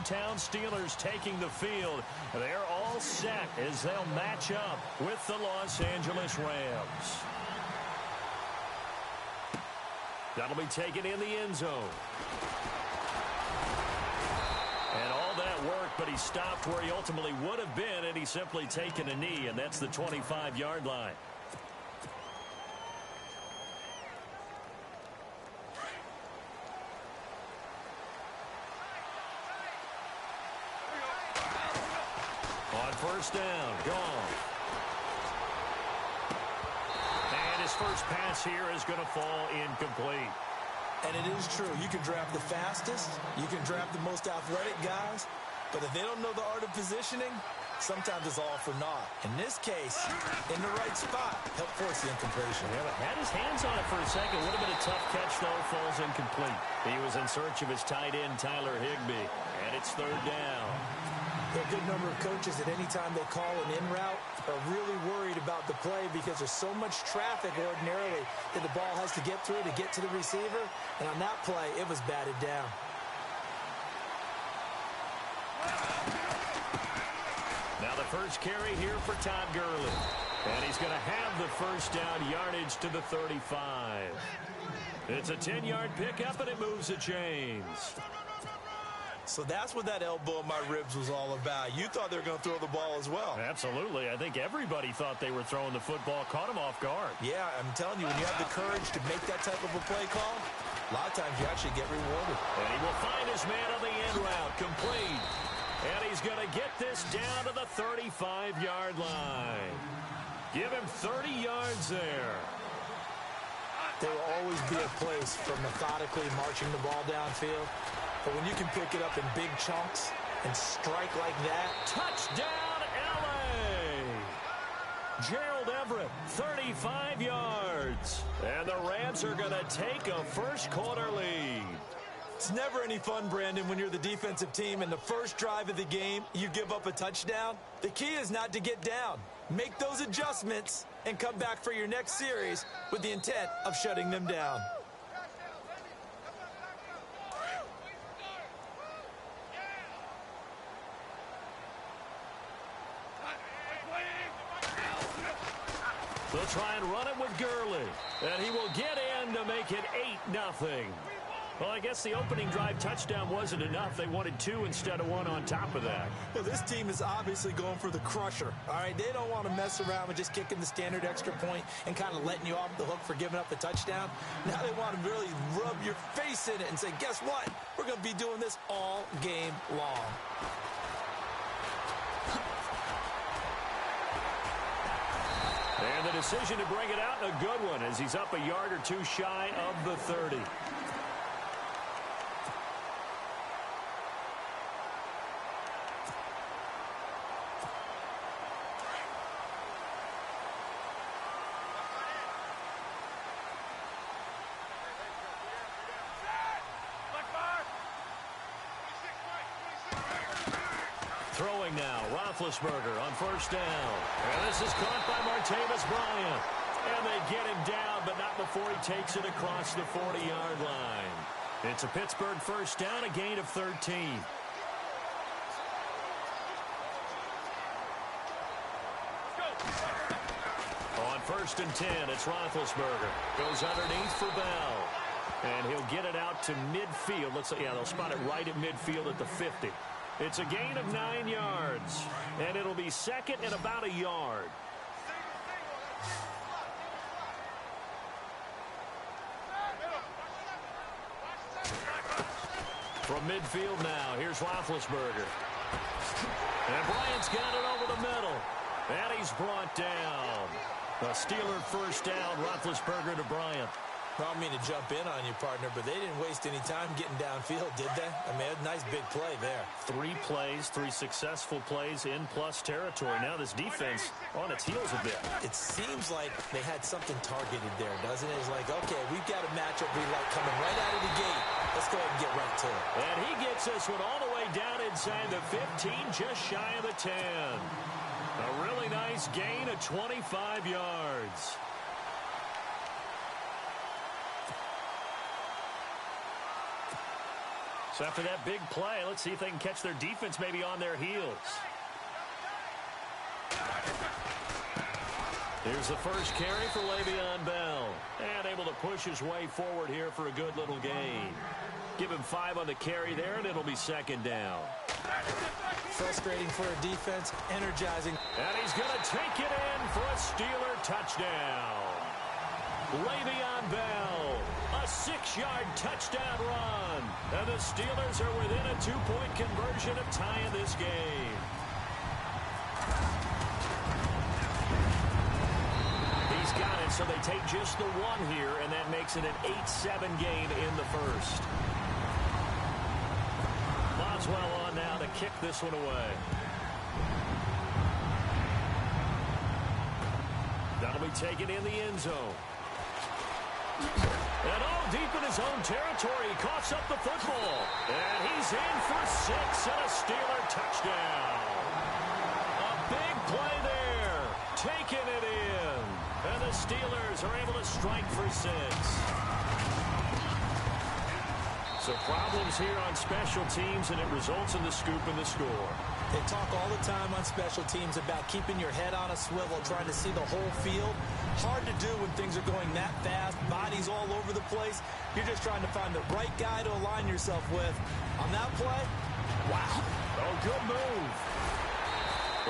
hometown Steelers taking the field. They're all set as they'll match up with the Los Angeles Rams. That'll be taken in the end zone. And all that work, but he stopped where he ultimately would have been, and he's simply taken a knee, and that's the 25-yard line. On first down, gone. And his first pass here is going to fall incomplete. And it is true. You can draft the fastest. You can draft the most athletic guys. But if they don't know the art of positioning, sometimes it's all for naught. In this case, in the right spot, helped force the incompletion. Yeah, but had his hands on it for a second. Would have been a tough catch, though. Falls incomplete. He was in search of his tight end, Tyler Higbee. And it's third down. A good number of coaches at any time they call an in route are really worried about the play because there's so much traffic ordinarily that the ball has to get through to get to the receiver. And on that play, it was batted down. Now the first carry here for Todd Gurley. And he's going to have the first down yardage to the 35. It's a 10-yard pickup, and it moves the chains. So that's what that elbow in my ribs was all about. You thought they were going to throw the ball as well. Absolutely. I think everybody thought they were throwing the football, caught him off guard. Yeah, I'm telling you, when you have the courage to make that type of a play call, a lot of times you actually get rewarded. And he will find his man on the end route, complete. And he's going to get this down to the 35-yard line. Give him 30 yards there. There will always be a place for methodically marching the ball downfield. But when you can pick it up in big chunks and strike like that. Touchdown, L.A. Gerald Everett, 35 yards. And the Rams are going to take a first-quarter lead. It's never any fun, Brandon, when you're the defensive team and the first drive of the game, you give up a touchdown. The key is not to get down. Make those adjustments and come back for your next series with the intent of shutting them down. They'll try and run it with Gurley. And he will get in to make it 8-0. Well, I guess the opening drive touchdown wasn't enough. They wanted 2 instead of 1 on top of that. Well, this team is obviously going for the crusher. All right, they don't want to mess around with just kicking the standard extra point and kind of letting you off the hook for giving up the touchdown. Now they want to really rub your face in it and say, guess what? We're going to be doing this all game long. And the decision to bring it out, a good one, as he's up a yard or 2 shy of the 30. Throwing now, Roethlisberger on first down. And this is caught by Martavis Bryant. And they get him down, but not before he takes it across the 40-yard line. It's a Pittsburgh first down, a gain of 13. On first and 10, it's Roethlisberger. Goes underneath for Bell. And he'll get it out to midfield. Looks like, yeah, they'll spot it right at midfield at the 50. It's a gain of 9 yards, and it'll be second and about a yard. From midfield now, here's Roethlisberger. And Bryant's got it over the middle, and he's brought down. A Steeler first down, Roethlisberger to Bryant. I don't mean to jump in on you, partner, but they didn't waste any time getting downfield, did they? I mean, a nice big play there. 3 plays, 3 successful plays in plus territory. Now this defense on its heels a bit. It seems like they had something targeted there, doesn't it? It's like, okay, we've got a matchup we like coming right out of the gate. Let's go ahead and get right to it. And he gets this one all the way down inside the 15, just shy of the 10. A really nice gain of 25 yards. So after that big play, let's see if they can catch their defense maybe on their heels. Here's the first carry for Le'Veon Bell. And able to push his way forward here for a good little gain. Give him 5 on the carry there, and it'll be second down. Frustrating for a defense, energizing. And he's going to take it in for a Steeler touchdown. Le'Veon Bell, a 6-yard touchdown run. And the Steelers are within a 2-point conversion of tying this game. He's got it, so they take just the 1 here, and that makes it an 8-7 game in the first. Boswell on now to kick this one away. That'll be taken in the end zone. And all deep in his own territory, he coughs up the football. And he's in for 6 and a Steeler touchdown. A big play there, taking it in. And the Steelers are able to strike for 6. So problems here on special teams, and it results in the scoop and the score. They talk all the time on special teams about keeping your head on a swivel, trying to see the whole field. Hard to do when things are going that fast, bodies all over the place. You're just trying to find the right guy to align yourself with. On that play, wow. Oh, good move.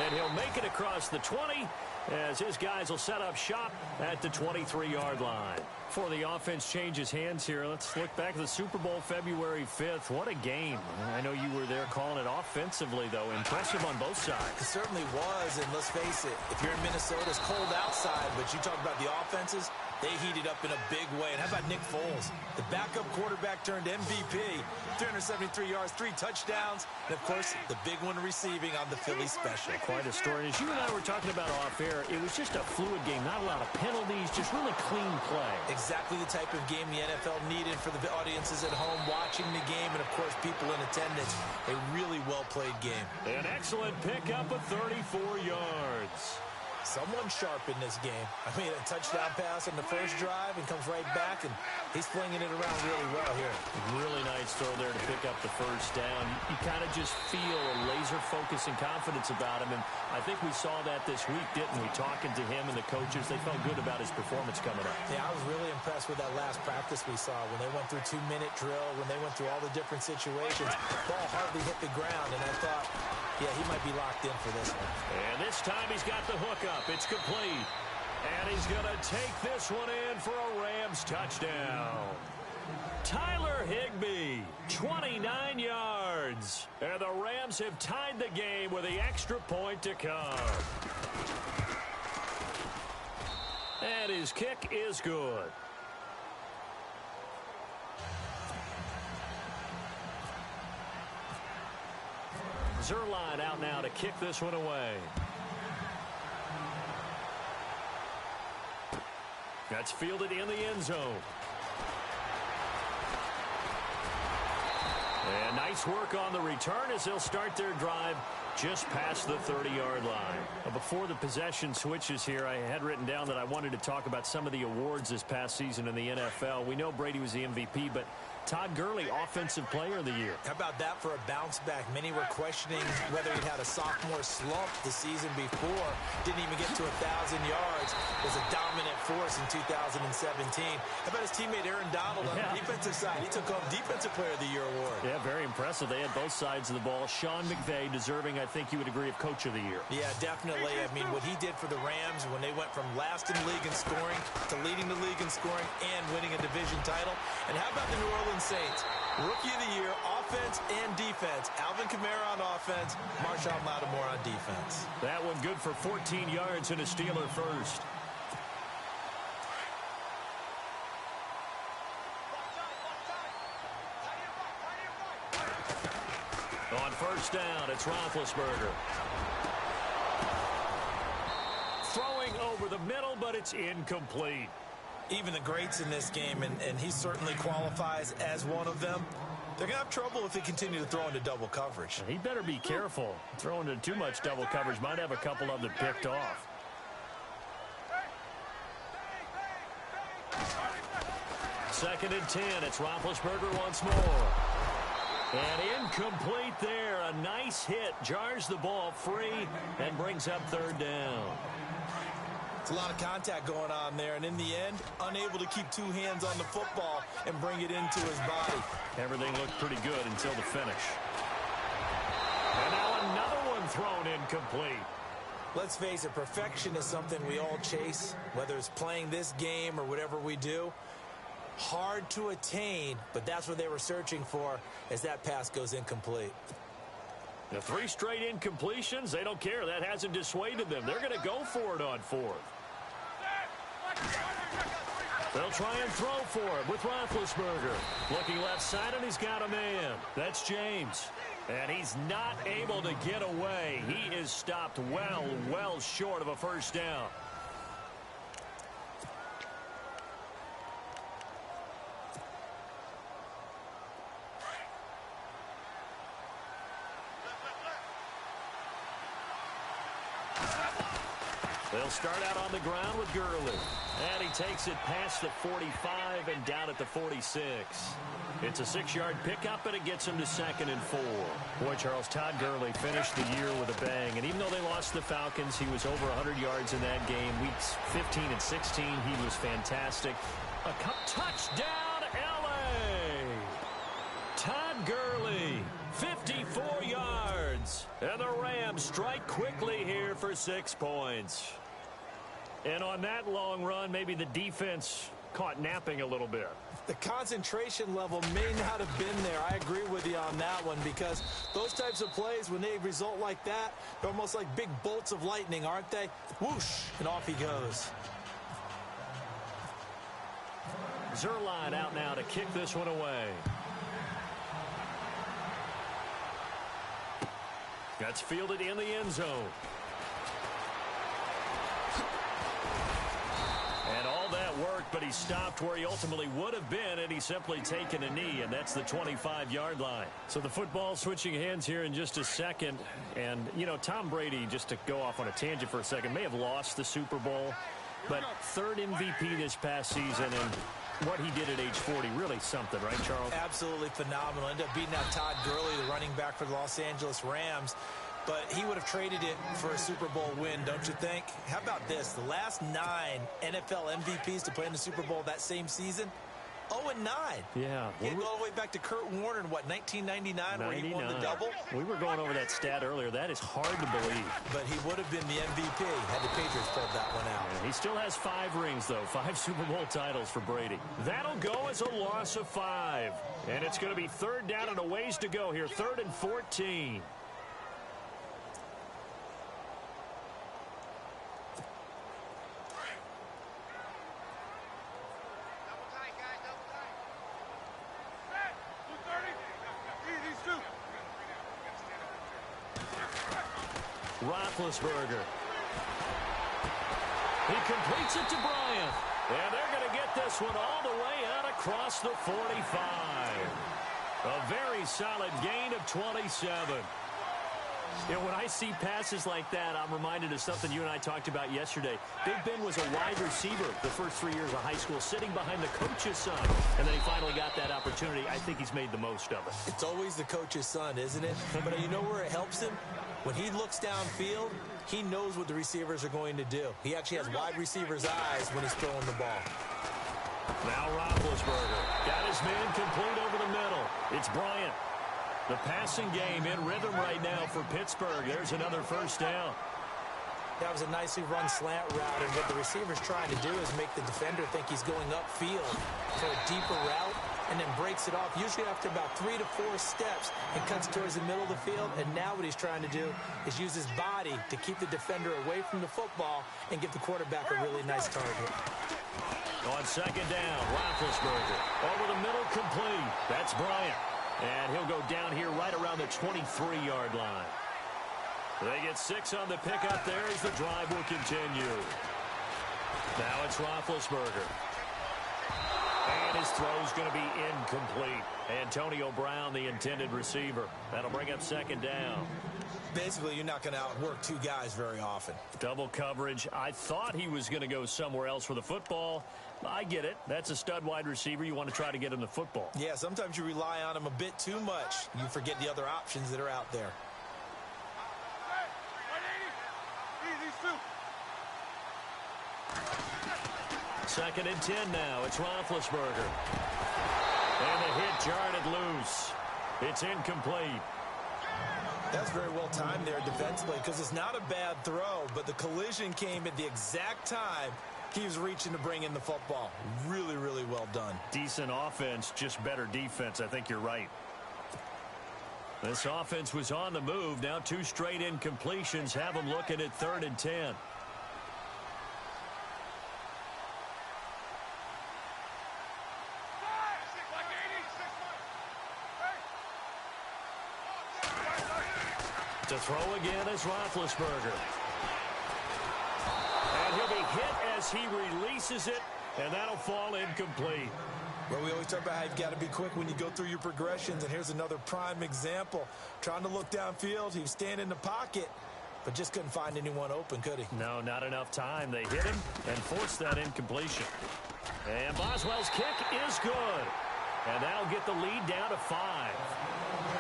And he'll make it across the 20 as his guys will set up shop at the 23-yard line. Before the offense changes hands here, let's look back at the Super Bowl February 5th. What a game. I know you were there calling it offensively, though. Impressive on both sides. It certainly was, and let's face it, if you're in Minnesota, it's cold outside, but you talk about the offenses, they heated up in a big way. And how about Nick Foles? The backup quarterback turned MVP, 373 yards, 3 touchdowns, and, of course, the big one receiving on the Philly special. Quite a story. As you and I were talking about off air, it was just a fluid game, not a lot of penalties, just really clean play. Exactly the type of game the NFL needed for the audiences at home watching the game and, of course, people in attendance. A really well-played game. An excellent pickup of 34 yards. Someone sharp in this game. I mean, a touchdown pass on the first drive and comes right back, and he's flinging it around really well here. Really nice throw there to pick up the first down. You kind of just feel a laser focus and confidence about him, and I think we saw that this week, didn't we? Talking to him and the coaches, they felt good about his performance coming up. Yeah, I was really impressed with that last practice we saw when they went through 2-minute drill, when they went through all the different situations. Ball hardly hit the ground, and I thought, yeah, he might be locked in for this one. And this time he's got the hook up. It's complete. And he's going to take this one in for a Rams touchdown. Tyler Higbee, 29 yards. And the Rams have tied the game with the extra point to come. And his kick is good. Zerline out now to kick this one away. That's fielded in the end zone. And nice work on the return as they'll start their drive just past the 30-yard line. Before the possession switches here, I had written down that I wanted to talk about some of the awards this past season in the NFL. We know Brady was the MVP, but Todd Gurley, Offensive Player of the Year. How about that for a bounce back? Many were questioning whether he'd had a sophomore slump the season before. Didn't even get to 1,000 yards. Was a dominant force in 2017. How about his teammate Aaron Donald on the defensive side? He took home Defensive Player of the Year award. Yeah, very impressive. They had both sides of the ball. Sean McVay deserving, I think you would agree, of Coach of the Year. Yeah, definitely. I mean, what he did for the Rams when they went from last in the league in scoring to leading the league in scoring and winning a division title. And how about the New Orleans Saints? Rookie of the Year, offense and defense. Alvin Kamara on offense, Marshawn Lattimore on defense. That one good for 14 yards and a Steeler first. On first down, it's Roethlisberger. Throwing over the middle, but it's incomplete. Even the greats in this game, and he certainly qualifies as one of them, they're going to have trouble if they continue to throw into double coverage. He better be careful. Throwing into too much double coverage might have a couple of them picked off. Second and 10. It's Roethlisberger once more. And incomplete there. A nice hit. Jars the ball free and brings up third down. It's a lot of contact going on there, and in the end, unable to keep two hands on the football and bring it into his body. Everything looked pretty good until the finish. And now another one thrown incomplete. Let's face it, perfection is something we all chase, whether it's playing this game or whatever we do. Hard to attain, but that's what they were searching for as that pass goes incomplete. The 3 straight incompletions, they don't care. That hasn't dissuaded them. They're going to go for it on 4th. They'll try and throw for it with Roethlisberger. Looking left side, and he's got a man. That's James. And he's not able to get away. He is stopped well short of a first down. They'll start out on the ground with Gurley. And he takes it past the 45 and down at the 46. It's a 6-yard pickup, and it gets him to 2nd and 4. Boy, Charles, Todd Gurley finished the year with a bang. And even though they lost the Falcons, he was over 100 yards in that game. Weeks 15 and 16, he was fantastic. A touchdown, L.A. Todd Gurley, 54 yards. And the Rams strike quickly here for 6 points. And on that long run, maybe the defense caught napping a little bit. The concentration level may not have been there. I agree with you on that one, because those types of plays, when they result like that, they're almost like big bolts of lightning, aren't they? Whoosh, and off he goes. Zerline out now to kick this one away. That's fielded in the end zone. And all that worked, but he stopped where he ultimately would have been, and he's simply taken a knee, and that's the 25-yard line. So the football switching hands here in just a second. And, you know, Tom Brady, just to go off on a tangent for a second, may have lost the Super Bowl, but 3rd MVP this past season, and what he did at age 40, really something, right, Charles? Absolutely phenomenal. Ended up beating out Todd Gurley, the running back for the Los Angeles Rams. But he would have traded it for a Super Bowl win, don't you think? How about this? The last 9 NFL MVPs to play in the Super Bowl that same season, 0-9. Yeah. You go all the way back to Kurt Warner in, what, 1999, where he won the double? We were going over that stat earlier. That is hard to believe. But he would have been the MVP had the Patriots pulled that one out. Yeah, he still has 5 rings, though. 5 Super Bowl titles for Brady. That'll go as a loss of 5. And it's going to be 3rd down and a ways to go here. 3rd and 14. Roethlisberger. He completes it to Bryant. And they're going to get this one all the way out across the 45. A very solid gain of 27. You know, when I see passes like that, I'm reminded of something you and I talked about yesterday. Big Ben was a wide receiver the first 3 years of high school, sitting behind the coach's son. And then he finally got that opportunity. I think he's made the most of it. It's always the coach's son, isn't it? But you know where it helps him? When he looks downfield, he knows what the receivers are going to do. He actually has wide receivers' eyes when he's throwing the ball. Now Roethlisberger got his man complete over the middle. It's Bryant. The passing game in rhythm right now for Pittsburgh. There's another first down. That was a nicely run slant route, and what the receiver's trying to do is make the defender think he's going upfield for a deeper route, and then breaks it off, usually after about 3 to 4 steps, and cuts towards the middle of the field. And now what he's trying to do is use his body to keep the defender away from the football and give the quarterback a really nice target. On 2nd down, Roethlisberger over the middle, complete. That's Bryant. And he'll go down here right around the 23-yard line. They get 6 on the pickup there as the drive will continue. Now it's Roethlisberger. And his throw's going to be incomplete. Antonio Brown, the intended receiver. That'll bring up second down. Basically, you're not going to outwork two guys very often. Double coverage. I thought he was going to go somewhere else for the football. I get it. That's a stud wide receiver. You want to try to get him the football. Yeah, sometimes you rely on him a bit too much. You forget the other options that are out there. Second and 10 now. It's Roethlisberger. And the hit jarred it loose. It's incomplete. That's very well timed there defensively because it's not a bad throw, but the collision came at the exact time he was reaching to bring in the football. Really, really well done. Decent offense, just better defense. I think you're right. This offense was on the move. Now 2 straight incompletions have them looking at 3rd and 10. To throw again is Roethlisberger. And he'll be hit as he releases it, and that'll fall incomplete. Well, we always talk about how you've got to be quick when you go through your progressions, and here's another prime example. Trying to look downfield, he was standing in the pocket, but just couldn't find anyone open, could he? No, not enough time. They hit him and forced that incompletion. And Boswell's kick is good. And that'll get the lead down to 5.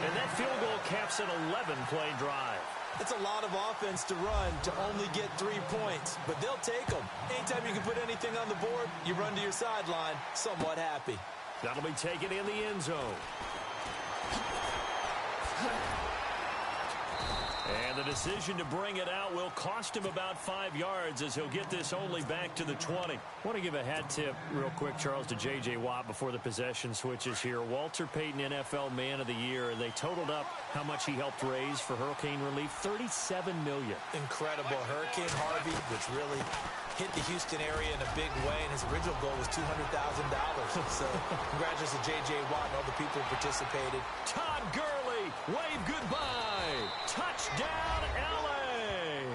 And that field goal caps an 11-play drive. It's a lot of offense to run to only get 3 points, but they'll take them. Anytime you can put anything on the board, you run to your sideline somewhat happy. That'll be taken in the end zone. And the decision to bring it out will cost him about 5 yards as he'll get this only back to the 20. I want to give a hat tip real quick, Charles, to J.J. Watt before the possession switches here. Walter Payton, NFL Man of the Year, and they totaled up how much he helped raise for hurricane relief, $37 million. Incredible. Hurricane Harvey, which really hit the Houston area in a big way, and his original goal was $200,000. So congratulations to J.J. Watt and all the people who participated. Todd Gurley, wave goodbye. Touchdown, L.A.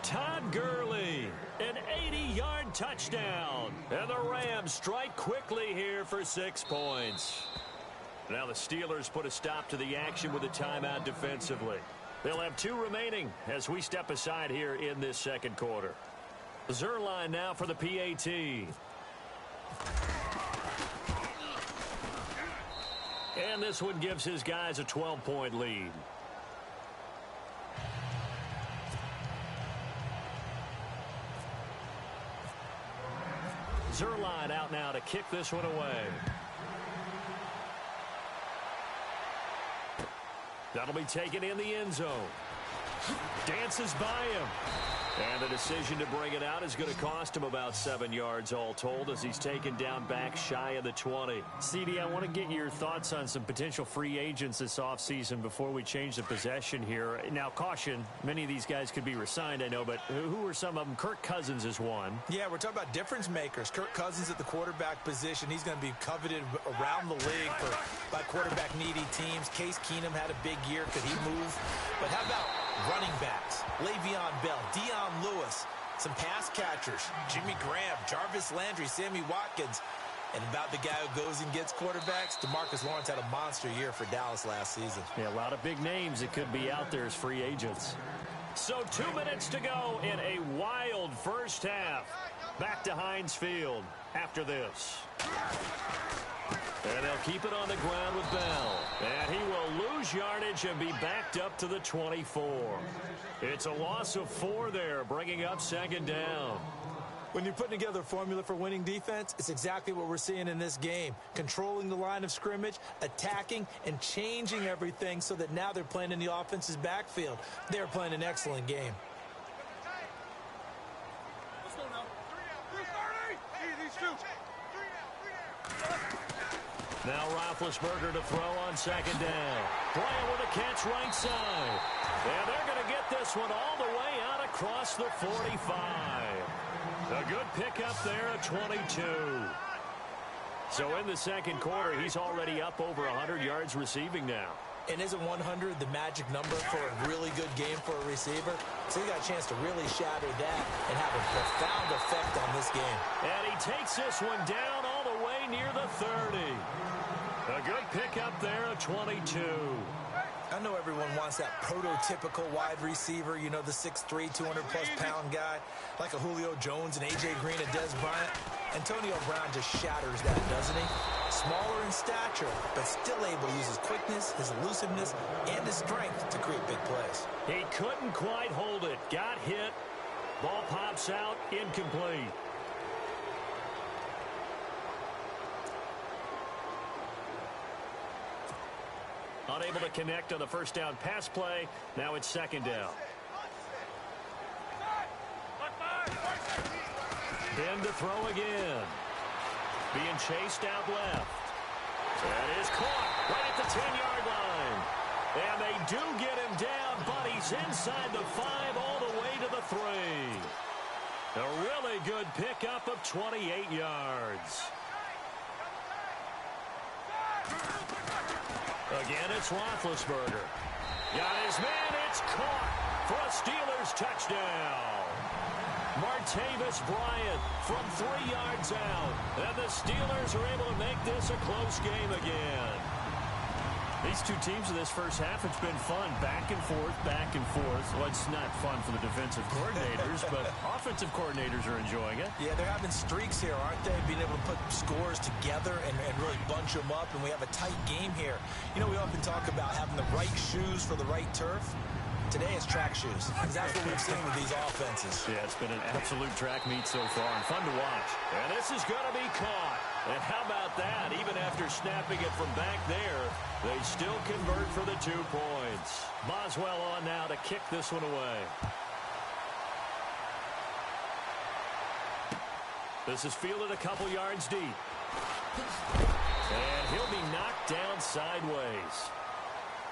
Todd Gurley, an 80-yard touchdown. And the Rams strike quickly here for 6 points. Now the Steelers put a stop to the action with a timeout defensively. They'll have 2 remaining as we step aside here in this second quarter. Zerline now for the PAT. And this one gives his guys a 12-point lead. Zerline out now to kick this one away. That'll be taken in the end zone. Dances by him. And the decision to bring it out is going to cost him about 7 yards all told as he's taken down back shy of the 20. CD, I want to get your thoughts on some potential free agents this offseason before we change the possession here. Now, caution, many of these guys could be re-signed, I know, but who are some of them? Kirk Cousins is one. Yeah, we're talking about difference makers. Kirk Cousins at the quarterback position. He's going to be coveted around the league by quarterback-needy teams. Case Keenum had a big year. Could he move? But how about running backs? Le'Veon Bell, Dion Lewis, some pass catchers, Jimmy Graham, Jarvis Landry, Sammy Watkins, and about the guy who goes and gets quarterbacks, DeMarcus Lawrence had a monster year for Dallas last season. Yeah, a lot of big names that could be out there as free agents. So 2 minutes to go in a wild first half. Back to Heinz Field after this. And they'll keep it on the ground with Bell. And he will lose yardage and be backed up to the 24. It's a loss of 4 there, bringing up second down. When you're putting together a formula for winning defense, it's exactly what we're seeing in this game. Controlling the line of scrimmage, attacking, and changing everything so that now they're playing in the offense's backfield. They're playing an excellent game. Let's go now. 3-30. These 2. Now Roethlisberger to throw on second down. Bryant with a catch right side. And they're going to get this one all the way out across the 45. A good pickup there at 22. So in the second quarter, he's already up over 100 yards receiving now. And isn't 100 the magic number for a really good game for a receiver? So he got a chance to really shatter that and have a profound effect on this game. And he takes this one down all the way near the 30. A good pickup there of 22. I know everyone wants that prototypical wide receiver, you know, the 6'3", 200-plus-pound guy, like a Julio Jones and A.J. Green and Des Bryant. Antonio Brown just shatters that, doesn't he? Smaller in stature, but still able to use his quickness, his elusiveness, and his strength to create big plays. He couldn't quite hold it. Got hit. Ball pops out, incomplete. Unable to connect on the first down pass play. Now it's second down. Ben to throw again. Being chased out left. That is caught right at the 10-yard line. And they do get him down, but he's inside the 5 all the way to the 3. A really good pickup of 28 yards. Again, it's Roethlisberger. Got his man. It's caught for a Steelers touchdown. Martavis Bryant from 3 yards out. And the Steelers are able to make this a close game again. These two teams in this first half, it's been fun. Back and forth, back and forth. Well, it's not fun for the defensive coordinators, but offensive coordinators are enjoying it. Yeah, they're having streaks here, aren't they? Being able to put scores together and really bunch them up, and we have a tight game here. You know, we often talk about having the right shoes for the right turf. Today it's track shoes, because that's what we've seen with these offenses. Yeah, it's been an absolute track meet so far, and fun to watch. And this is going to be caught. And how about that? Even after snapping it from back there, they still convert for the 2 points. Boswell on now to kick this one away. This is fielded a couple yards deep. And he'll be knocked down sideways.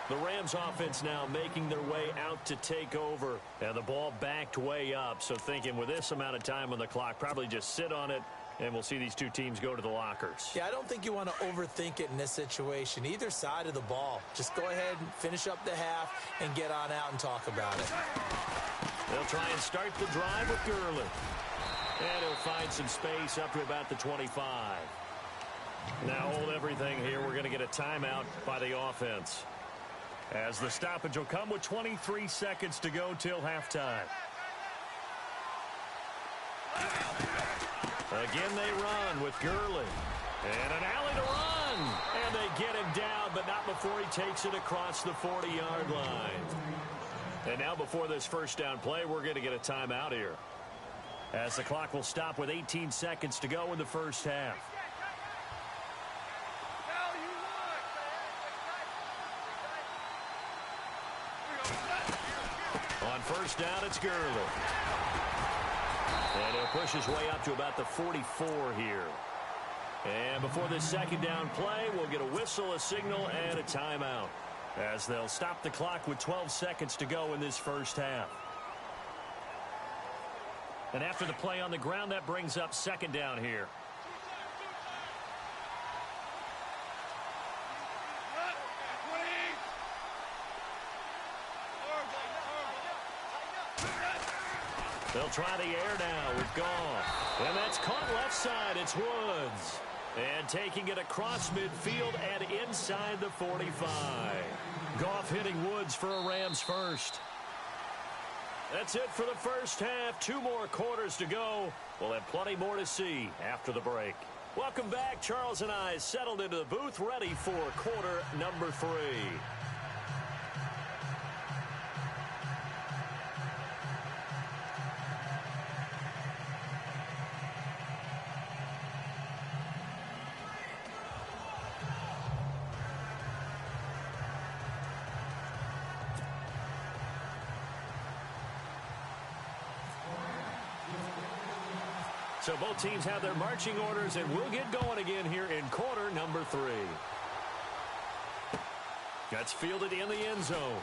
The Rams offense now making their way out to take over. And the ball backed way up. So thinking with this amount of time on the clock, probably just sit on it. And we'll see these two teams go to the lockers. Yeah, I don't think you want to overthink it in this situation. Either side of the ball. Just go ahead and finish up the half and get on out and talk about it. They'll try and start the drive with Gurley. And he'll find some space up to about the 25. Now hold everything here. We're going to get a timeout by the offense. As the stoppage will come with 23 seconds to go till halftime. Again, they run with Gurley. And an alley to run. And they get him down, but not before he takes it across the 40-yard line. And now before this first down play, we're going to get a timeout here. As the clock will stop with 18 seconds to go in the first half. On first down, it's Gurley. And he'll push his way up to about the 44 here. And before this second down play, we'll get a whistle, a signal, and a timeout. As they'll stop the clock with 12 seconds to go in this first half. And after the play on the ground, that brings up second down here. They'll try the air now with Goff. And that's caught left side. It's Woods. And taking it across midfield and inside the 45. Goff hitting Woods for a Rams first. That's it for the first half. 2 more quarters to go. We'll have plenty more to see after the break. Welcome back. Charles and I settled into the booth, ready for quarter number 3. So both teams have their marching orders, and we'll get going again here in quarter number 3. That's fielded in the end zone.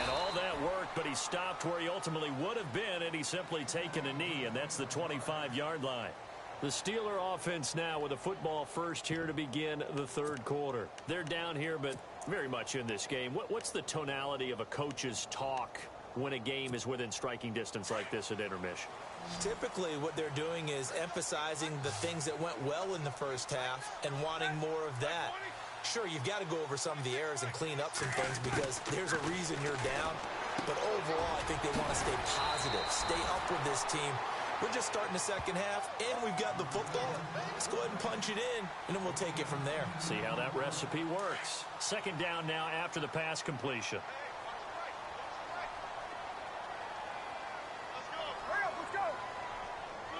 And all that work, but he stopped where he ultimately would have been, and he's simply taken a knee, and that's the 25-yard line. The Steeler offense now with a football first here to begin the third quarter. They're down here, but very much in this game. What's the tonality of a coach's talk when a game is within striking distance like this at intermission? Typically, what they're doing is emphasizing the things that went well in the first half and wanting more of that. Sure, you've got to go over some of the errors and clean up some things because there's a reason you're down. But overall, I think they want to stay positive, stay up with this team. We're just starting the second half, and we've got the football. Let's go ahead and punch it in, and then we'll take it from there. See how that recipe works. Second down now after the pass completion. Let's go. Hurry up, let's go.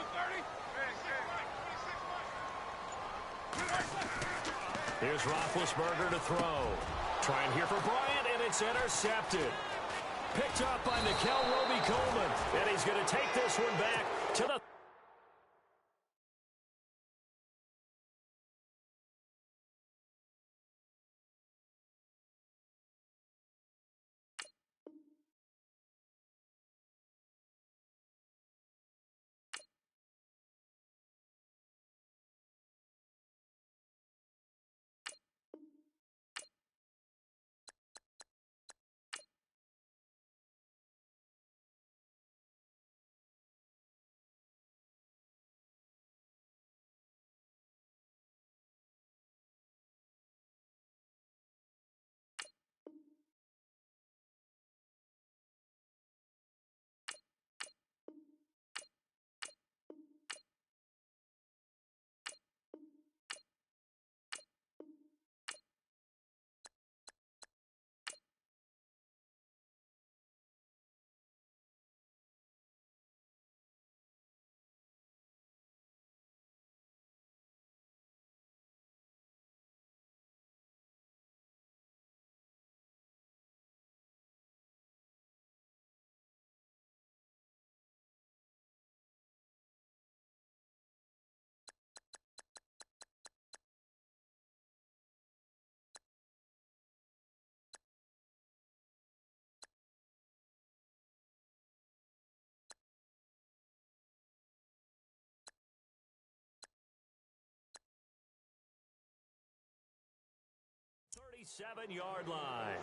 2:30. Here's Roethlisberger to throw. Trying here for Bryant, and it's intercepted. Picked up by Nickel Roby-Coleman, and he's going to take this one back to the... ...37-yard line.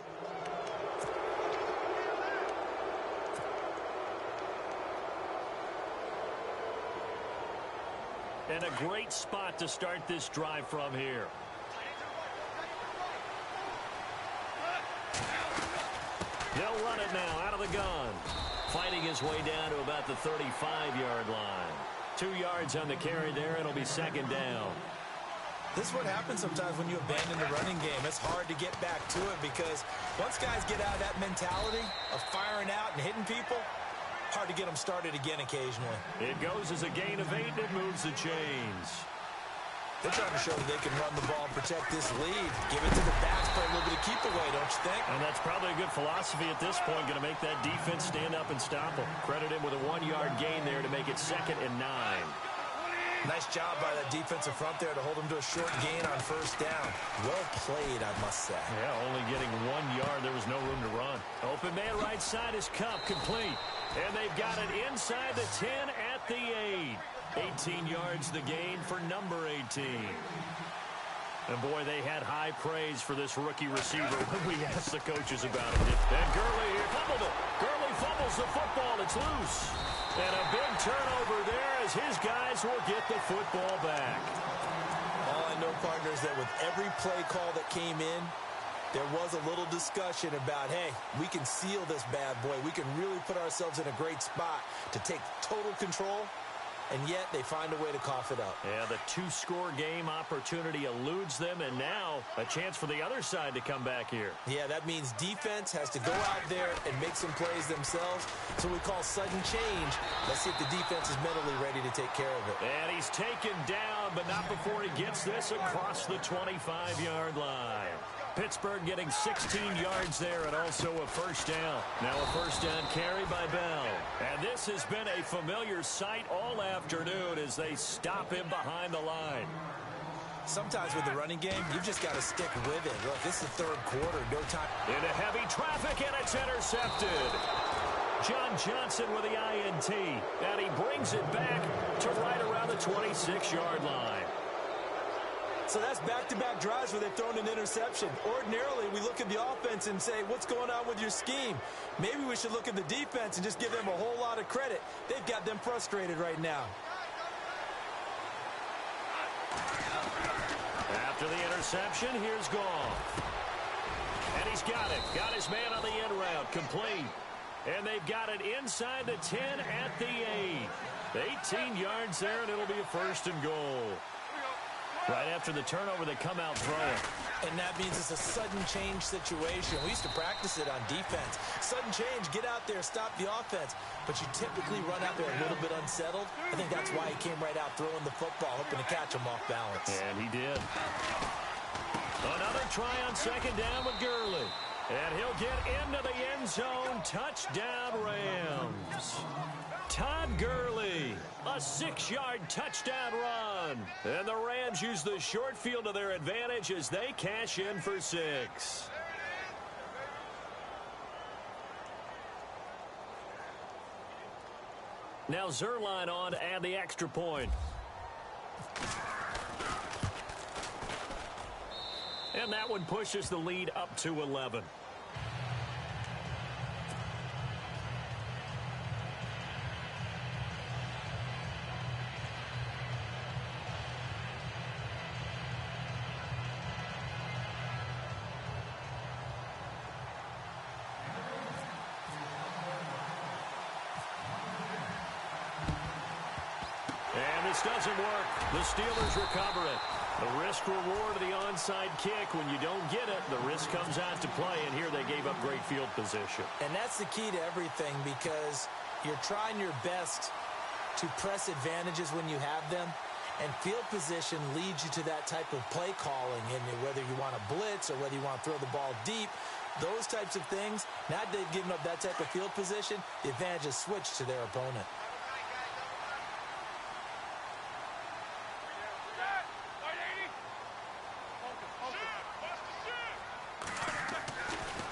And a great spot to start this drive from here. They'll run it now out of the gun. Fighting his way down to about the 35-yard line. 2 yards on the carry there. It'll be second down. This is what happens sometimes when you abandon the running game. It's hard to get back to it because once guys get out of that mentality of firing out and hitting people, hard to get them started again occasionally. It goes as a gain of 8, and it moves the chains. They're trying to show that they can run the ball and protect this lead. Give it to the backs, play a little bit of keep away, don't you think? And that's probably a good philosophy at this point. Going to make that defense stand up and stop them. Credit him with a 1-yard gain there to make it 2nd and 9. Nice job by that defensive front there to hold him to a short gain on first down. Well played, I must say. Yeah, only getting 1 yard. There was no room to run. Open man right side is Cup, complete. And they've got it inside the 10 at the 8. 18 yards the gain for number 18. And, boy, they had high praise for this rookie receiver when we asked the coaches about him. And Gurley here fumbled it. Gurley fumbles the football. It's loose. And a big turnover there as his guys will get the football back. All I know, partners, that with every play call that came in, there was a little discussion about, hey, we can seal this bad boy. We can really put ourselves in a great spot to take total control. And yet they find a way to cough it up. Yeah, the 2-score game opportunity eludes them, and now a chance for the other side to come back here. Yeah, that means defense has to go out there and make some plays themselves. So we call sudden change. Let's see if the defense is mentally ready to take care of it. And he's taken down, but not before he gets this across the 25-yard line. Pittsburgh getting 16 yards there and also a first down. Now a first down carry by Bell. And this has been a familiar sight all afternoon as they stop him behind the line. Sometimes with the running game, you've just got to stick with it. Look, this is the third quarter. No time. Into heavy traffic, and it's intercepted. John Johnson with the INT. And he brings it back to right around the 26-yard line. So that's back-to-back drives where they've thrown an interception. Ordinarily, we look at the offense and say, what's going on with your scheme? Maybe we should look at the defense and just give them a whole lot of credit. They've got them frustrated right now. After the interception, here's Goff. And he's got it. Got his man on the end route. Complete. And they've got it inside the 10 at the 8. 18 yards there, and it'll be a 1st and goal. Right after the turnover, they come out throwing. And that means it's a sudden change situation. We used to practice it on defense. Sudden change, get out there, stop the offense. But you typically run out there a little bit unsettled. I think that's why he came right out throwing the football, hoping to catch him off balance. And he did. Another try on 2nd down with Gurley. And he'll get into the end zone. Touchdown, Rams. Todd Gurley, a 6-yard touchdown run. And the Rams use the short field to their advantage as they cash in for 6. Now Zerline on to add the extra point. And that one pushes the lead up to 11. And this doesn't work. The Steelers recover it. The risk-reward of the onside kick. When you don't get it, the risk comes out to play, and here they gave up great field position. And that's the key to everything, because you're trying your best to press advantages when you have them, and field position leads you to that type of play calling, and whether you want to blitz or whether you want to throw the ball deep, those types of things. Now they've given up that type of field position, the advantage is switched to their opponent.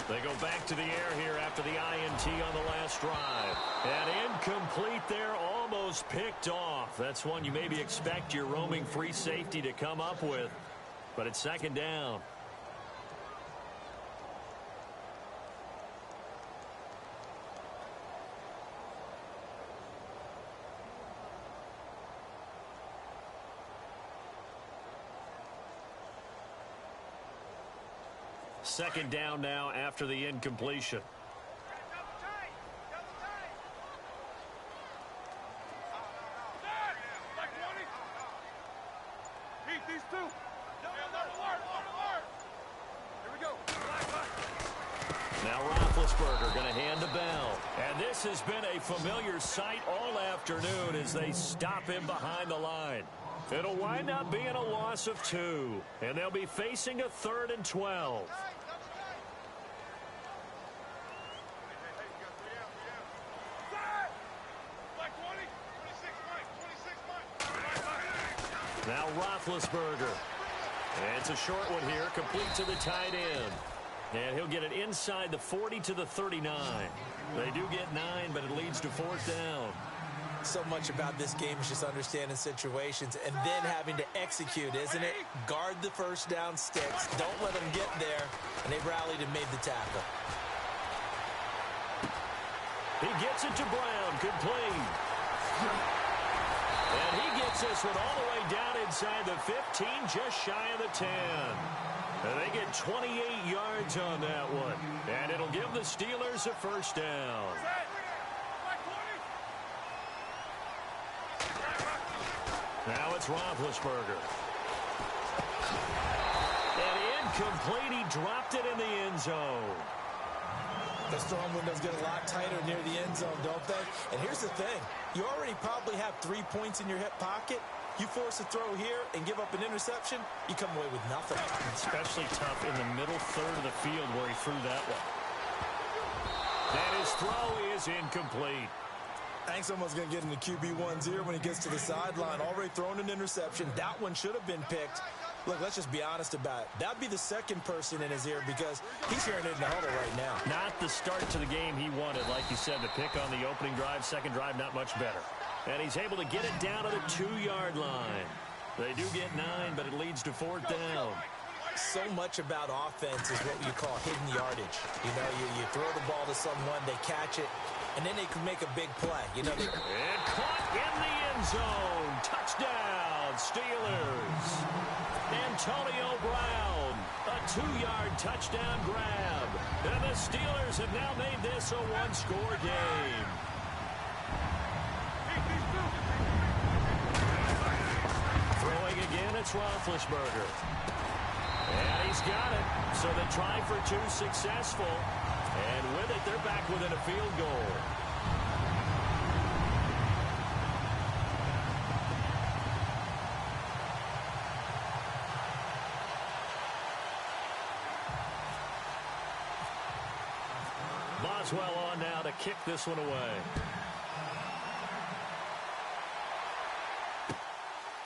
They go back to the air here after the INT on the last drive. And incomplete there, almost picked off. That's one you maybe expect your roaming free safety to come up with. But it's 2nd down. Second down now after the incompletion. Now Roethlisberger going to hand to Bell. And this has been a familiar sight all afternoon as they stop him behind the line. It'll wind up being a loss of 2. And they'll be facing a 3rd and 12. Now Roethlisberger. And it's a short one here, complete to the tight end. And he'll get it inside the 40 to the 39. They do get 9, but it leads to 4th down. So much about this game is just understanding situations and then having to execute, isn't it? Guard the first down sticks. Don't let them get there. And they rallied and made the tackle. He gets it to Brown. Complete. And he gets this one all the way down inside the 15, just shy of the 10. And they get 28 yards on that one. And it'll give the Steelers a 1st down. Now it's Roethlisberger. And incomplete. He dropped it in the end zone. The throwing windows get a lot tighter near the end zone, don't they? And here's the thing. You already probably have 3 points in your hip pocket. You force a throw here and give up an interception, you come away with nothing. Especially tough in the middle third of the field where he threw that one. And his throw is incomplete. I think someone's going to get in the QB1's ear when he gets to the sideline. Already thrown an interception. That one should have been picked. Look, let's just be honest about it. That'd be the second person in his ear because he's hearing it in the huddle right now. Not the start to the game he wanted. Like you said, the pick on the opening drive, second drive, not much better. And he's able to get it down to the 2-yard line. They do get 9, but it leads to 4th down. So much about offense is what you call hidden yardage. You know, you throw the ball to someone, they catch it, and then they can make a big play. You know, and caught in the end zone. Touchdown, Steelers. Antonio Brown, a 2-yard touchdown grab. And the Steelers have now made this a 1-score game. Throwing again, it's Roethlisberger. And he's got it. So they try for 2 successful. And with it, they're back within a field goal. Boswell on now to kick this one away.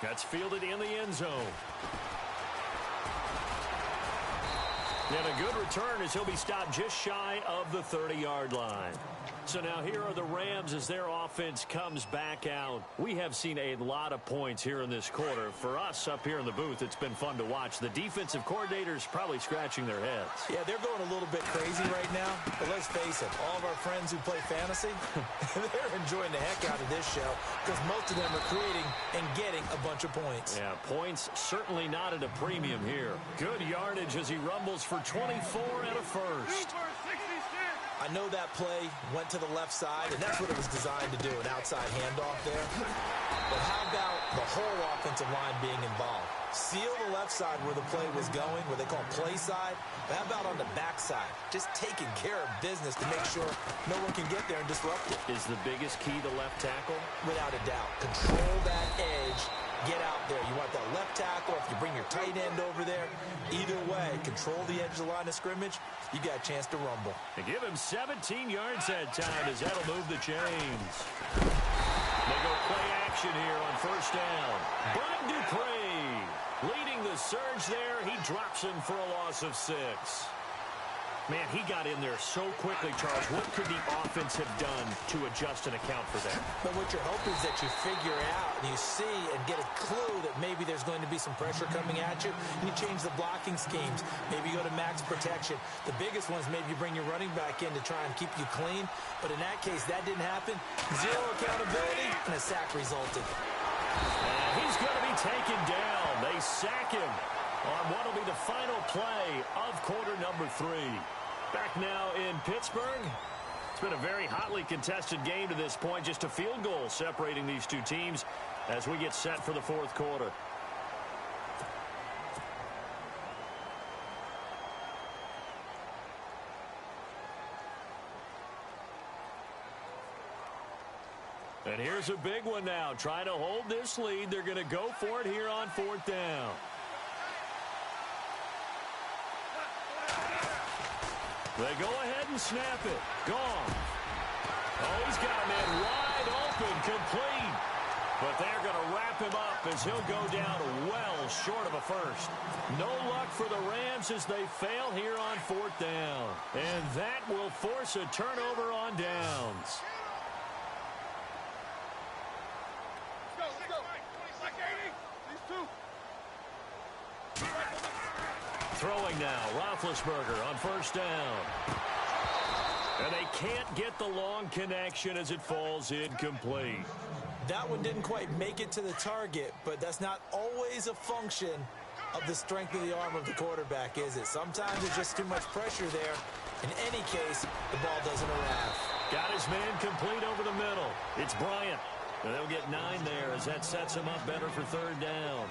That's fielded in the end zone. And a good return as he'll be stopped just shy of the 30-yard line. So now here are the Rams as their offense comes back out. We have seen a lot of points here in this quarter. For us up here in the booth, it's been fun to watch. The defensive coordinators probably scratching their heads. Yeah, they're going a little bit crazy right now. But let's face it, all of our friends who play fantasy, they're enjoying the heck out of this show because most of them are creating and getting a bunch of points. Yeah, points certainly not at a premium here. Good yardage as he rumbles for 24 and a first. I know that play went to the left side, and that's what it was designed to do, an outside handoff there. But how about the whole offensive line being involved? Seal the left side where the play was going, where they call play side. But how about on the back side? Just taking care of business to make sure no one can get there and disrupt it. Is the biggest key the left tackle? Without a doubt. Control that edge. Get out there. You want that left tackle, if you bring your tight end over there, either way, control the edge of the line of scrimmage, you got a chance to rumble. They give him 17 yards that time as that'll move the chains. They go play action here on first down. Bud Dupree leading the surge there. He drops him for a loss of 6. Man, he got in there so quickly, Charles. What could the offense have done to adjust and account for that? But what you're hoping is that you figure out and you see and get a clue that maybe there's going to be some pressure coming at you, and you change the blocking schemes. Maybe you go to max protection. The biggest one is maybe you bring your running back in to try and keep you clean. But in that case, that didn't happen. Zero accountability, and a sack resulted. And he's going to be taken down. They sack him on what will be the final play of quarter number 3. Back now in Pittsburgh. It's been a very hotly contested game to this point. Just a field goal separating these two teams as we get set for the 4th quarter. And here's a big one now. Trying to hold this lead. They're going to go for it here on 4th down. They go ahead and snap it. Gone. Oh, he's got a man wide open, complete. But they're going to wrap him up as he'll go down well short of a first. No luck for the Rams as they fail here on 4th down. And that will force a turnover on downs. Let's go. Like 80. These two. Throwing now, Roethlisberger on first down. And they can't get the long connection as it falls incomplete. That one didn't quite make it to the target, but that's not always a function of the strength of the arm of the quarterback, is it? Sometimes there's just too much pressure there. In any case, the ball doesn't arrive. Got his man complete over the middle. It's Bryant. And they'll get 9 there as that sets him up better for 3rd down.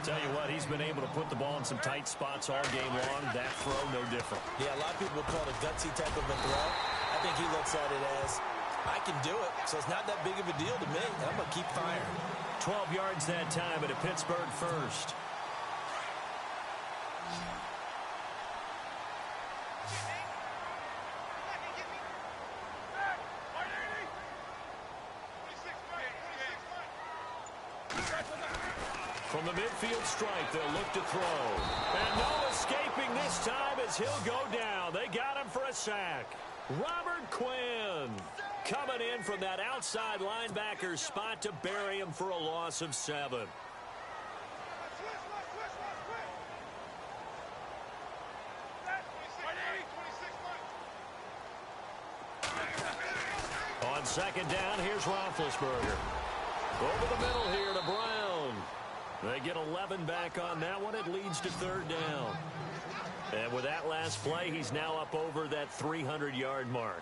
Tell you what, he's been able to put the ball in some tight spots all game long. That throw, no different. Yeah, a lot of people would call it a gutsy type of a throw. I think he looks at it as, I can do it, so it's not that big of a deal to me. I'm going to keep firing. 12 yards that time at a Pittsburgh first. From the midfield strike, they'll look to throw. And no escaping this time as he'll go down. They got him for a sack. Robert Quinn coming in from that outside linebacker spot to bury him for a loss of 7. On second down, here's Roethlisberger. Over the middle here to Brown. They get 11 back on that one. It leads to third down. And with that last play, he's now up over that 300-yard mark.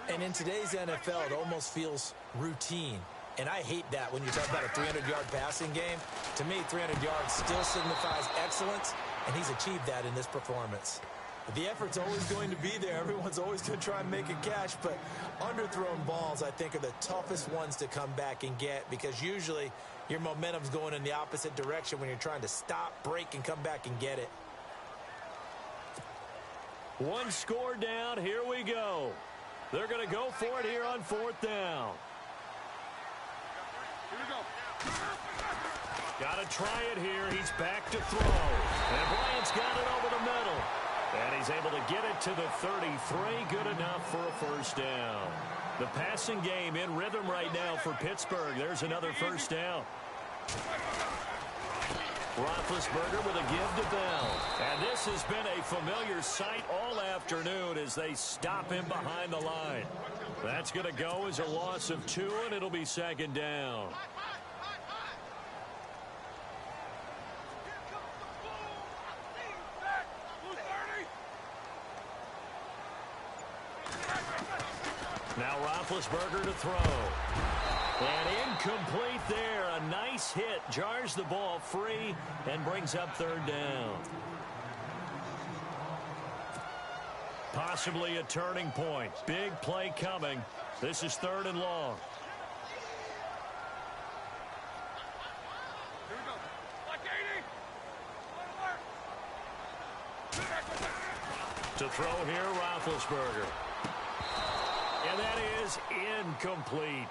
And in today's NFL, it almost feels routine. And I hate that when you talk about a 300-yard passing game. To me, 300 yards still signifies excellence, and he's achieved that in this performance. The effort's always going to be there. Everyone's always going to try and make a catch, but underthrown balls, I think, are the toughest ones to come back and get because usually your momentum's going in the opposite direction when you're trying to stop, break, and come back and get it. One score down. Here we go. They're going to go for it here on fourth down. Here we go. Got to try it here. He's back to throw. And Bryant's got it over the middle. And he's able to get it to the 33. Good enough for a first down. The passing game in rhythm right now for Pittsburgh. There's another first down. Roethlisberger with a give to Bell. And this has been a familiar sight all afternoon as they stop him behind the line. That's going to go as a loss of 2, and it'll be second down. Now Roethlisberger to throw. And incomplete there. A nice hit. Jars the ball free and brings up third down. Possibly a turning point. Big play coming. This is third and long. Here we go. Like 80. To throw here, Roethlisberger. And that is incomplete.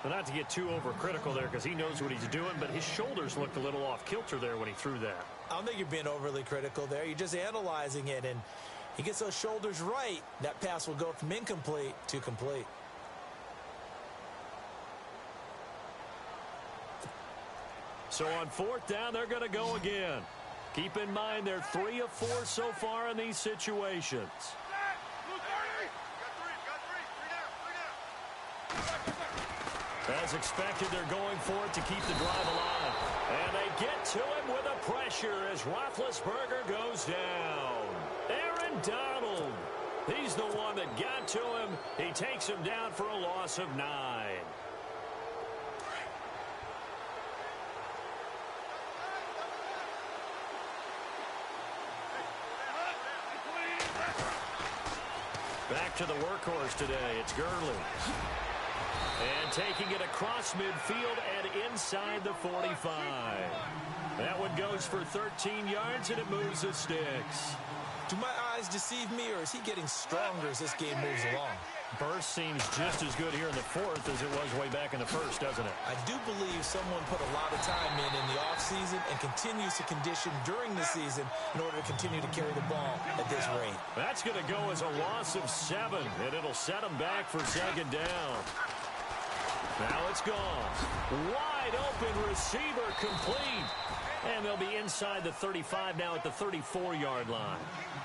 Well, not to get too overcritical there because he knows what he's doing, but his shoulders looked a little off kilter there when he threw that. I don't think you're being overly critical there. You're just analyzing it, and he gets those shoulders right. That pass will go from incomplete to complete. So on fourth down, they're going to go again. Keep in mind they're 3 of 4 so far in these situations. As expected, they're going for it to keep the drive alive. And they get to him with a pressure as Roethlisberger goes down. Aaron Donald, he's the one that got to him. He takes him down for a loss of 9. Back to the workhorse today. It's Gurley. And taking it across midfield and inside the 45. That one goes for 13 yards, and it moves the sticks. Do my eyes deceive me, or is he getting stronger as this game moves along? Burst seems just as good here in the fourth as it was way back in the first, doesn't it? I do believe someone put a lot of time in the offseason and continues to condition during the season in order to continue to carry the ball at this rate. That's going to go as a loss of 7, and it'll set him back for second down. Now it's gone. Wide open receiver complete. And they'll be inside the 35 now at the 34-yard line.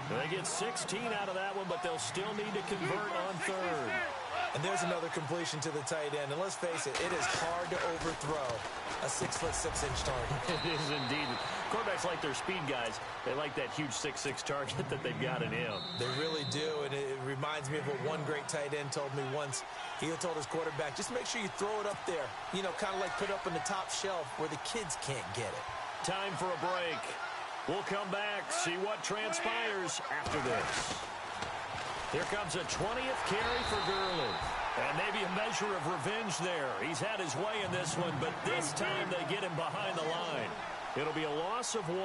They get 16 out of that one, but they'll still need to convert on third. And there's another completion to the tight end. And let's face it, it is hard to overthrow a 6'6" target. It is indeed. Quarterbacks like their speed guys. They like that huge 6'6" target that they've got in him. They really do, and it reminds me of what one great tight end told me once. He told his quarterback, just make sure you throw it up there. You know, kind of like put it up on the top shelf where the kids can't get it. Time for a break. We'll come back, see what transpires after this. Here comes a 20th carry for Gurley. And maybe a measure of revenge there. He's had his way in this one, but this time they get him behind the line. It'll be a loss of 1,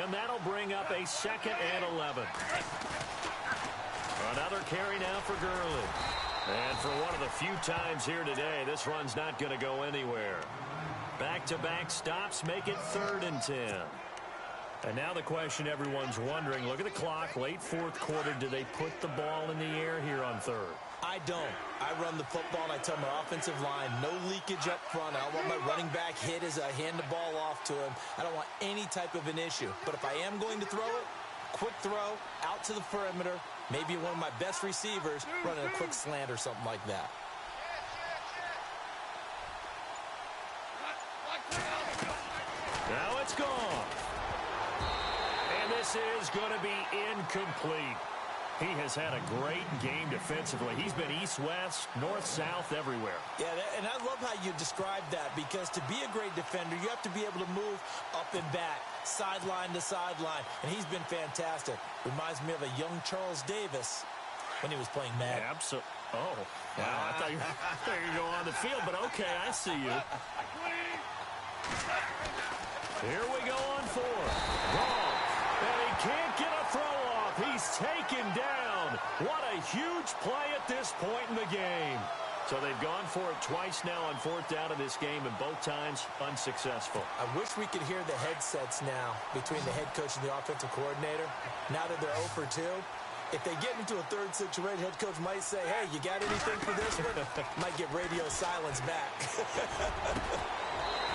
and that'll bring up a 2nd and 11. Another carry now for Gurley. And for one of the few times here today, this run's not going to go anywhere. Back-to-back stops make it 3rd and 10. And now the question everyone's wondering, look at the clock, late fourth quarter, do they put the ball in the air here on third? I don't. I run the football, and I tell my offensive line, no leakage up front. I don't want my running back hit as I hand the ball off to him. I don't want any type of an issue. But if I am going to throw it, quick throw, out to the perimeter, maybe one of my best receivers running a quick slant or something like that. this is going to be incomplete. He has had a great game defensively. He's been east-west, north-south, everywhere. Yeah, and I love how you described that, because to be a great defender, you have to be able to move up and back, sideline to sideline, and he's been fantastic. Reminds me of a young Charles Davis when he was playing Madden. Absolutely. Oh, wow. I thought you were going on the field, but okay, I see you. Here we go on 4. Wrong. And he can't get a throw off. He's taken down. What a huge play at this point in the game. So they've gone for it twice now on 4th down in this game, and both times unsuccessful. I wish we could hear the headsets now between the head coach and the offensive coordinator. Now that they're 0 for 2, if they get into a third situation, head coach might say, hey, you got anything for this one? Might get radio silence back.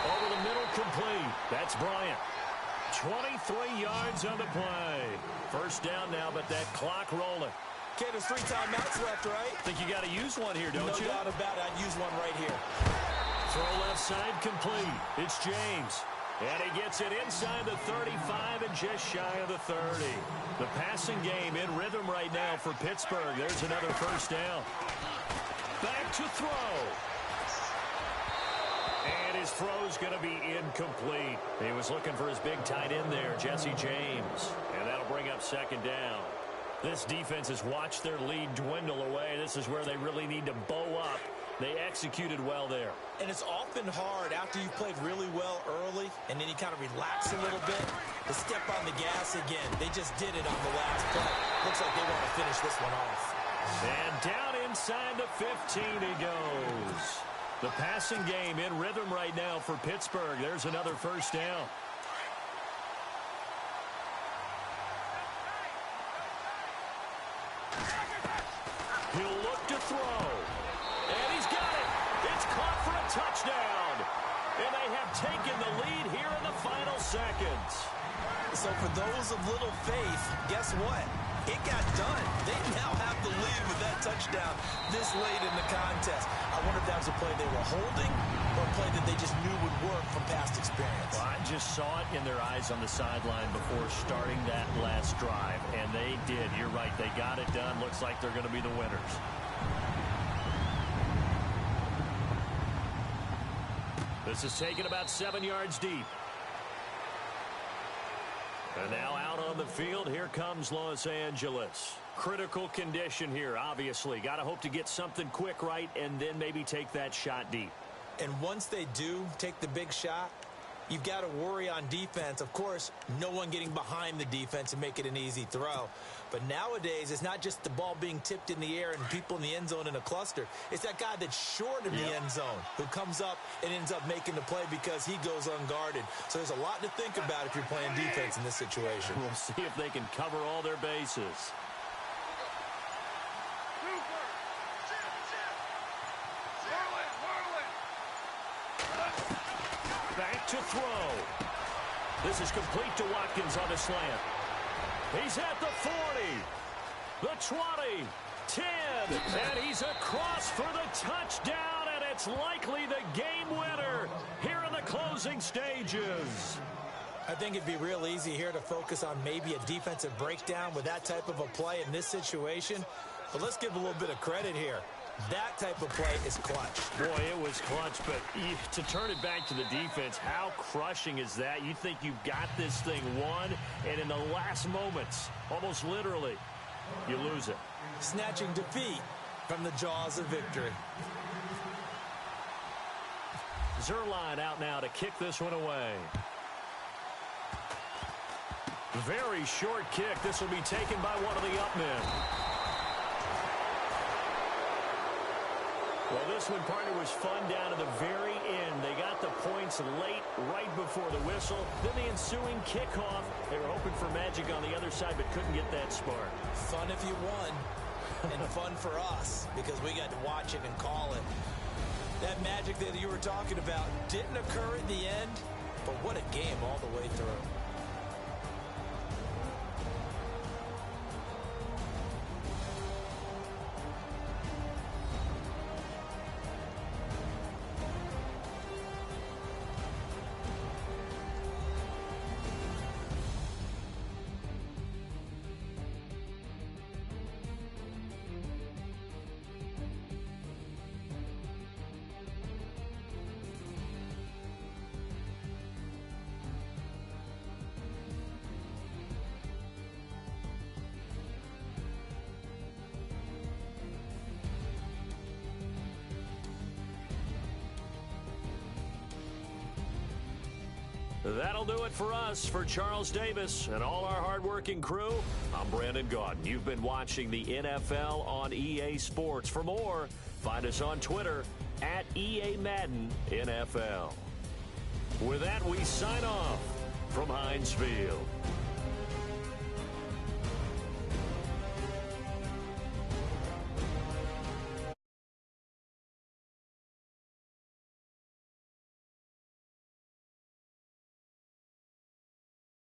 Over the middle, complete. That's Bryant. 23 yards on the play. First down now, but that clock rolling. Okay, there's 3 timeouts left, right? Think you got to use one here, don't you? No doubt about it. I'd use one right here. Throw left side complete. It's James. And he gets it inside the 35 and just shy of the 30. The passing game in rhythm right now for Pittsburgh. There's another first down. Back to throw. And his throw's going to be incomplete. He was looking for his big tight end there, Jesse James. And that'll bring up second down. This defense has watched their lead dwindle away. This is where they really need to bow up. They executed well there. And it's often hard after you've played really well early and then you kind of relax a little bit to step on the gas again. They just did it on the last play. Looks like they want to finish this one off. And down inside the 15 he goes. The passing game in rhythm right now for Pittsburgh. There's another first down. He'll look to throw. And he's got it. It's caught for a touchdown. And they have taken the lead here in the final seconds. So for those of little faith, guess what? It got done. They now have the lead with that touchdown this late in the contest. I wonder if that was a play they were holding or a play that they just knew would work from past experience. Well, I just saw it in their eyes on the sideline before starting that last drive, and they did. You're right. They got it done. Looks like they're going to be the winners. This is taken about 7 yards deep. And now out on the field, here comes Los Angeles. Critical condition here, obviously. Got to hope to get something quick right and then maybe take that shot deep. And once they do take the big shot, you've got to worry on defense. Of course, no one getting behind the defense and make it an easy throw. But nowadays, it's not just the ball being tipped in the air and people in the end zone in a cluster. It's that guy that's short of the end zone who comes up and ends up making the play because he goes unguarded. So there's a lot to think about if you're playing defense in this situation. We'll see if they can cover all their bases. Back to throw. This is complete to Watkins on the slant. He's at the 40, the 20, 10, and he's across for the touchdown, and it's likely the game winner here in the closing stages. I think it'd be real easy here to focus on maybe a defensive breakdown with that type of a play in this situation, but let's give a little bit of credit here. That type of play is clutch. Boy, it was clutch, but to turn it back to the defense, how crushing is that? You think you've got this thing won, and in the last moments, almost literally, you lose it. Snatching defeat from the jaws of victory. Zerline out now to kick this one away. Very short kick. This will be taken by one of the up men. Well, this one, partner, was fun down to the very end. They got the points late, right before the whistle. Then the ensuing kickoff. They were hoping for magic on the other side, but couldn't get that spark. Fun if you won, and fun for us, because we got to watch it and call it. That magic that you were talking about didn't occur at the end, but what a game all the way through. That'll do it for us. For Charles Davis and all our hardworking crew, I'm Brandon Gaudin. You've been watching the NFL on EA Sports. For more, find us on Twitter at EA Madden NFL. With that, we sign off from Heinz Field.